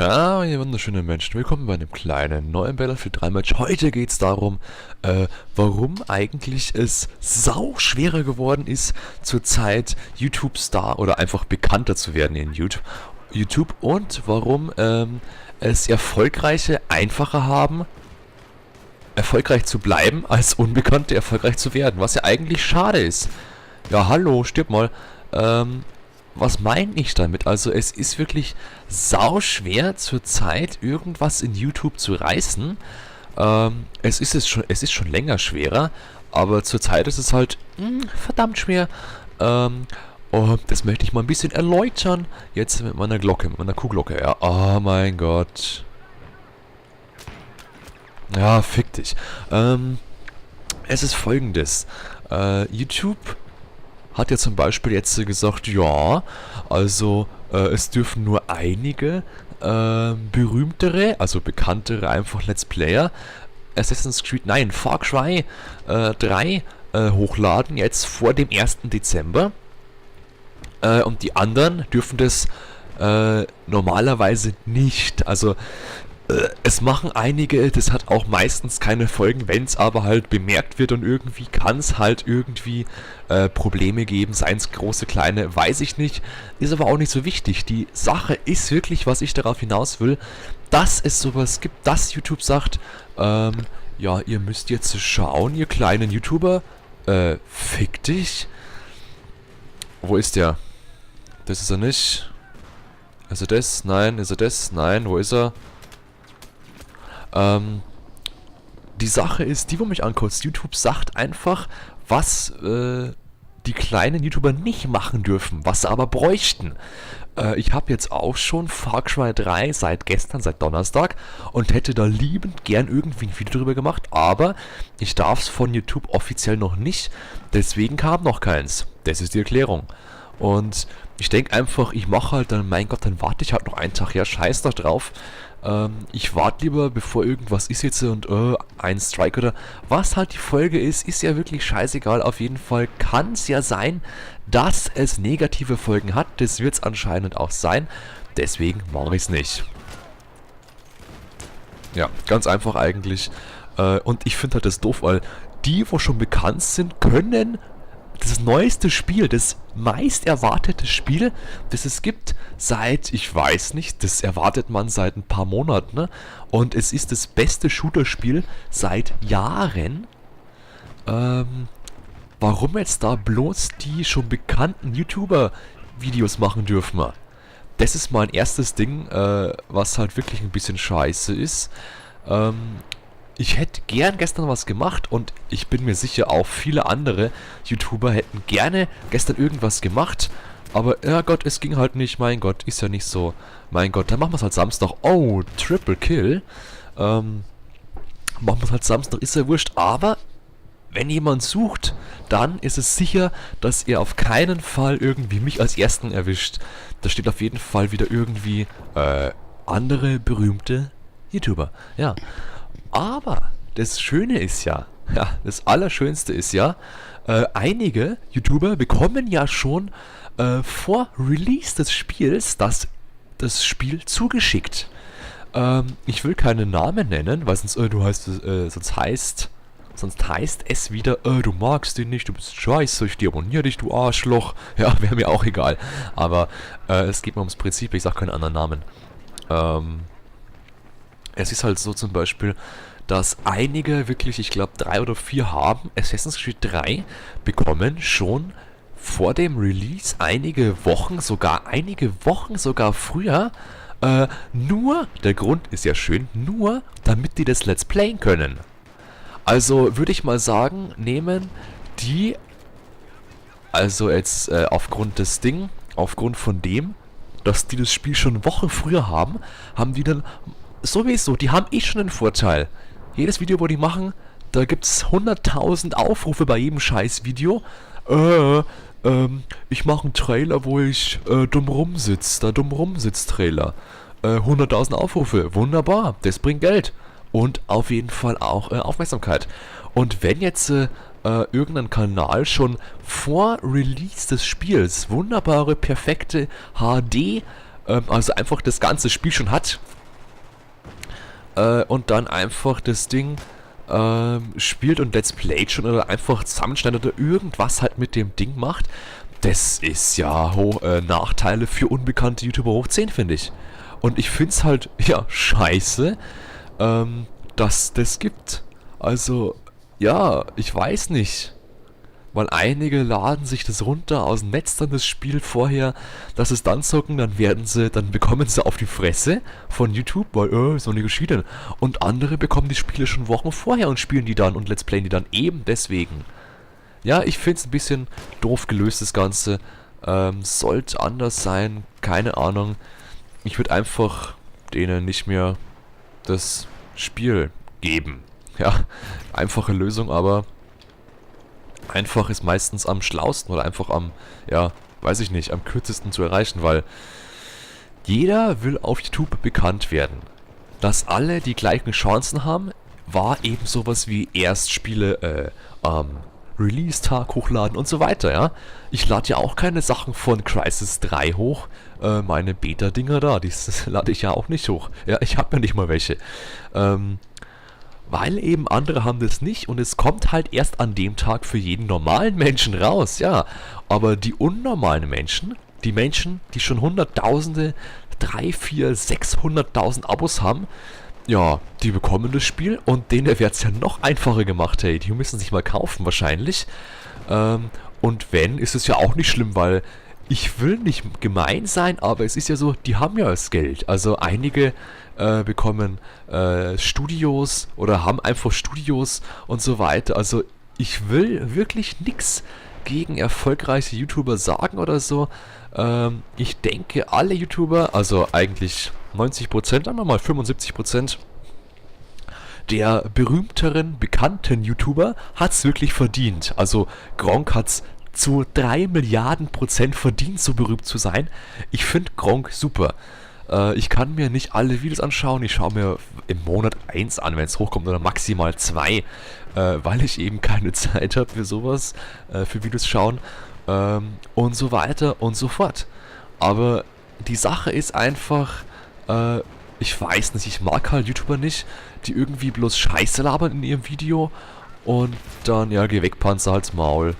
Ciao, ihr wunderschönen Menschen. Willkommen bei einem kleinen neuen Battlefield 3 Match. Heute geht es darum, warum eigentlich es sau schwerer geworden ist, zurzeit YouTube-Star oder einfach bekannter zu werden in YouTube und warum es Erfolgreiche einfacher haben, erfolgreich zu bleiben, als Unbekannte erfolgreich zu werden. Was ja eigentlich schade ist. Ja, hallo, stirb mal. Was meine ich damit? Also es ist wirklich sau schwer zurzeit irgendwas in YouTube zu reißen. Es ist schon länger schwerer, aber zurzeit ist es halt verdammt schwer. Und das möchte ich mal ein bisschen erläutern. Jetzt mit meiner Glocke, mit meiner Kuhglocke. Ja, oh mein Gott. Ja, fick dich. Es ist folgendes. YouTube hat ja zum Beispiel jetzt gesagt, ja, also es dürfen nur einige berühmtere, also bekanntere einfach Let's Player Far Cry 3 hochladen, jetzt vor dem 1. Dezember. Und die anderen dürfen das normalerweise nicht. Also es machen einige, das hat auch meistens keine Folgen, wenn es aber halt bemerkt wird und irgendwie kann es halt irgendwie Probleme geben, seien es große, kleine, weiß ich nicht, ist aber auch nicht so wichtig. Die Sache ist wirklich, was ich darauf hinaus will, dass es sowas gibt, dass YouTube sagt, ja, ihr müsst jetzt schauen, ihr kleinen YouTuber, fick dich. Wo ist der? Das ist er nicht. Ist er das? Nein. Ist er das? Nein. Wo ist er? Die Sache ist, die wo mich ankotzt, YouTube sagt einfach, was die kleinen YouTuber nicht machen dürfen, was sie aber bräuchten. Ich habe jetzt auch schon Far Cry 3 seit gestern, seit Donnerstag und hätte da liebend gern irgendwie ein Video drüber gemacht, aber ich darf es von YouTube offiziell noch nicht, deswegen kam noch keins. Das ist die Erklärung. Und ich denke einfach, ich mache halt dann, mein Gott, dann warte ich halt noch einen Tag, ja, scheiß doch drauf. Ich warte lieber, bevor irgendwas ist jetzt und ein Strike oder was halt die Folge ist ja wirklich scheißegal. Auf jeden Fall kann es ja sein, dass es negative Folgen hat. Das wird es anscheinend auch sein. Deswegen mache ich es nicht. Ja, ganz einfach eigentlich. Und ich finde halt das doof, weil die, wo schon bekannt sind, können das neueste Spiel, das meist erwartete Spiel, das es gibt seit, ich weiß nicht, das erwartet man seit ein paar Monaten, ne? Und es ist das beste Shooter-Spiel seit Jahren. Warum jetzt da bloß die schon bekannten YouTuber Videos machen dürfen? Das ist mein erstes Ding, was halt wirklich ein bisschen scheiße ist. Ich hätte gern gestern was gemacht und ich bin mir sicher, auch viele andere YouTuber hätten gerne gestern irgendwas gemacht. Aber, ja Gott, es ging halt nicht. Mein Gott, ist ja nicht so. Mein Gott, dann machen wir es halt Samstag. Oh, Triple Kill. Machen wir es halt Samstag, ist ja wurscht. Aber, wenn jemand sucht, dann ist es sicher, dass er auf keinen Fall irgendwie mich als Ersten erwischt. Da steht auf jeden Fall wieder irgendwie andere berühmte YouTuber. Ja. Aber das Schöne ist ja, das Allerschönste ist ja, einige YouTuber bekommen ja schon vor Release des Spiels das Spiel zugeschickt. Ich will keine Namen nennen, weil sonst heißt es wieder, du magst den nicht, du bist scheiße, ich deabonniere dich, du Arschloch. Ja, wäre mir auch egal. Aber es geht mir ums Prinzip, ich sag keinen anderen Namen. Es ist halt so zum Beispiel, dass einige wirklich, ich glaube 3 oder 4 haben Assassin's Creed 3 bekommen, schon vor dem Release, einige Wochen sogar früher, nur, der Grund ist ja schön, nur damit die das Let's Playen können. Also würde ich mal sagen, nehmen die, also jetzt aufgrund von dem, dass die das Spiel schon Wochen früher haben die dann sowieso, die haben schon einen Vorteil. Jedes Video, wo die machen, da gibt's 100.000 Aufrufe bei jedem Scheiß-Video. Ich mache einen Trailer, wo ich dumm rumsitz, Trailer. 100.000 Aufrufe, wunderbar, das bringt Geld. Und auf jeden Fall auch Aufmerksamkeit. Und wenn jetzt irgendein Kanal schon vor Release des Spiels wunderbare, perfekte HD also einfach das ganze Spiel schon hat und dann einfach das Ding spielt und Let's Playt schon oder einfach zusammenschneidet oder irgendwas halt mit dem Ding macht, das ist ja Nachteile für unbekannte YouTuber hoch 10, finde ich. Und ich finde es halt, ja, scheiße, dass das gibt. Also, ja, ich weiß nicht. Weil einige laden sich das runter aus dem Netz dann das Spiel vorher, dass es dann zocken, dann bekommen sie auf die Fresse von YouTube, weil, ist noch nicht geschieden. Und andere bekommen die Spiele schon Wochen vorher und spielen die dann und Let's Playen die dann eben deswegen. Ja, ich finde es ein bisschen doof gelöst, das Ganze. Sollte anders sein, keine Ahnung. Ich würde einfach denen nicht mehr das Spiel geben. Ja, einfache Lösung, aber einfach ist meistens am schlausten oder einfach ja, weiß ich nicht, am kürzesten zu erreichen, weil jeder will auf YouTube bekannt werden. Dass alle die gleichen Chancen haben, war eben sowas wie erst Spiele am Release-Tag hochladen und so weiter, ja. Ich lade ja auch keine Sachen von Crysis 3 hoch, meine Beta-Dinger da, die lade ich ja auch nicht hoch. Ja, ich habe ja nicht mal welche. Weil eben andere haben das nicht und es kommt halt erst an dem Tag für jeden normalen Menschen raus, ja. Aber die unnormalen Menschen, die Menschen, die schon Hunderttausende, 3, 4, 600.000 Abos haben, ja, die bekommen das Spiel und denen wird es ja noch einfacher gemacht, hey. Die müssen sich mal kaufen wahrscheinlich. Und wenn, ist es ja auch nicht schlimm, weil ich will nicht gemein sein, aber es ist ja so, die haben ja das Geld. Also einige bekommen Studios oder haben einfach Studios und so weiter. Also ich will wirklich nichts gegen erfolgreiche YouTuber sagen oder so. Ich denke, alle YouTuber, also eigentlich 90%, sagen wir mal 75% der berühmteren, bekannten YouTuber hat's wirklich verdient. Also Gronkh hat's zu 3 Milliarden% verdient, so berühmt zu sein. Ich finde Gronkh super. Ich kann mir nicht alle Videos anschauen. Ich schaue mir im Monat 1 an, wenn es hochkommt, oder maximal 2, weil ich eben keine Zeit habe für sowas, für Videos schauen und so weiter und so fort. Aber die Sache ist einfach, ich weiß nicht, ich mag halt YouTuber nicht, die irgendwie bloß Scheiße labern in ihrem Video und dann, ja, geh weg, Panzer, halt's Maul.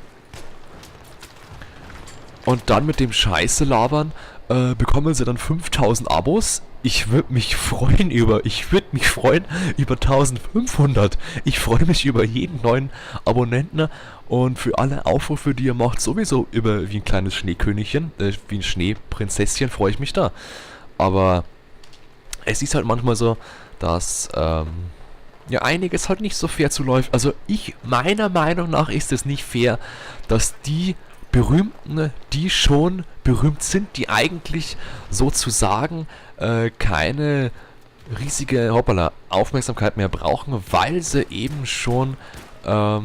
Und dann mit dem Scheiße labern bekommen sie dann 5000 Abos. Ich würde mich freuen über 1500. Ich freue mich über jeden neuen Abonnenten und für alle Aufrufe, die ihr macht, sowieso über wie ein kleines Schneekönigchen, wie ein Schneeprinzesschen, freue ich mich da. Aber es ist halt manchmal so, dass ja einiges halt nicht so fair zuläuft. Also meiner Meinung nach ist es nicht fair, dass die Berühmten, die schon berühmt sind, die eigentlich sozusagen keine riesige Aufmerksamkeit mehr brauchen, weil sie eben schon ja,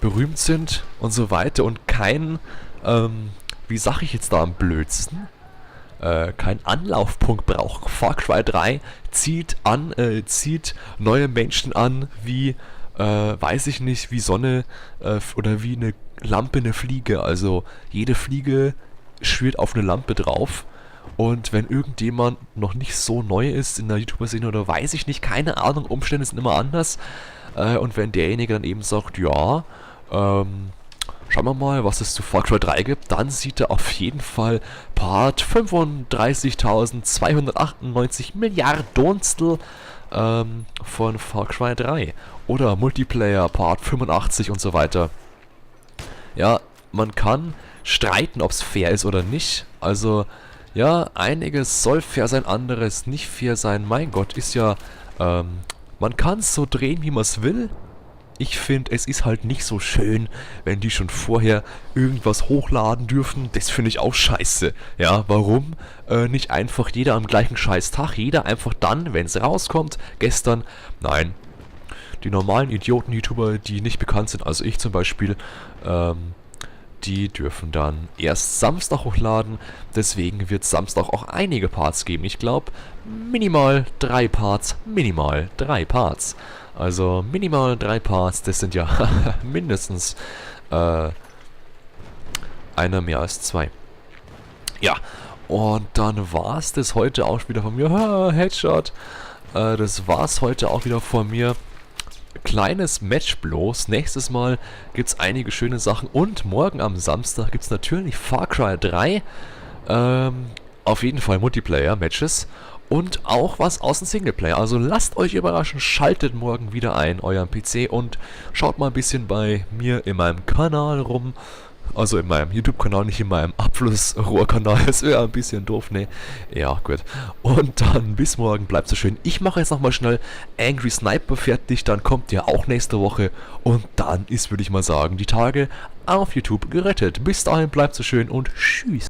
berühmt sind und so weiter und kein, wie sag ich jetzt da am blödsten, kein Anlaufpunkt brauchen. Far Cry 3 zieht neue Menschen an, wie, weiß ich nicht, wie Sonne oder wie eine Lampe, eine Fliege. Also jede Fliege schwirrt auf eine Lampe drauf. Und wenn irgendjemand noch nicht so neu ist in der YouTuber-Szene oder weiß ich nicht, keine Ahnung, Umstände sind immer anders. Und wenn derjenige dann eben sagt, ja, schauen wir mal, was es zu Far Cry 3 gibt, dann sieht er auf jeden Fall Part 35.298 Milliardenstel von Far Cry 3. Oder Multiplayer Part 85 und so weiter. Ja, man kann streiten, ob es fair ist oder nicht. Also, ja, einiges soll fair sein, anderes nicht fair sein. Mein Gott, ist ja, man kann es so drehen, wie man es will. Ich finde, es ist halt nicht so schön, wenn die schon vorher irgendwas hochladen dürfen. Das finde ich auch scheiße. Ja, warum nicht einfach jeder am gleichen Scheißtag? Jeder einfach dann, wenn es rauskommt, gestern. Nein, die normalen Idioten-YouTuber, die nicht bekannt sind, also ich zum Beispiel, die dürfen dann erst Samstag hochladen. Deswegen wird es Samstag auch einige Parts geben. Ich glaube, minimal 3 Parts. Minimal 3 Parts. Also minimal 3 Parts, das sind ja mindestens einer mehr als 2. Ja, Und dann war's das heute auch wieder von mir. Ha, Headshot. Das war's heute auch wieder von mir. Kleines Match bloß. Nächstes Mal gibt's einige schöne Sachen. Und morgen am Samstag gibt's natürlich Far Cry 3. Auf jeden Fall Multiplayer-Matches. Und auch was aus dem Singleplayer. Also lasst euch überraschen, schaltet morgen wieder ein, euren PC, und schaut mal ein bisschen bei mir in meinem Kanal rum. Also in meinem YouTube-Kanal, nicht in meinem Abflussrohrkanal. Das wäre ein bisschen doof, ne? Ja, gut. Und dann bis morgen, bleibt so schön. Ich mache jetzt nochmal schnell Angry Sniper fertig, dann kommt ja auch nächste Woche. Und dann ist, würde ich mal sagen, die Tage auf YouTube gerettet. Bis dahin, bleibt so schön und tschüss.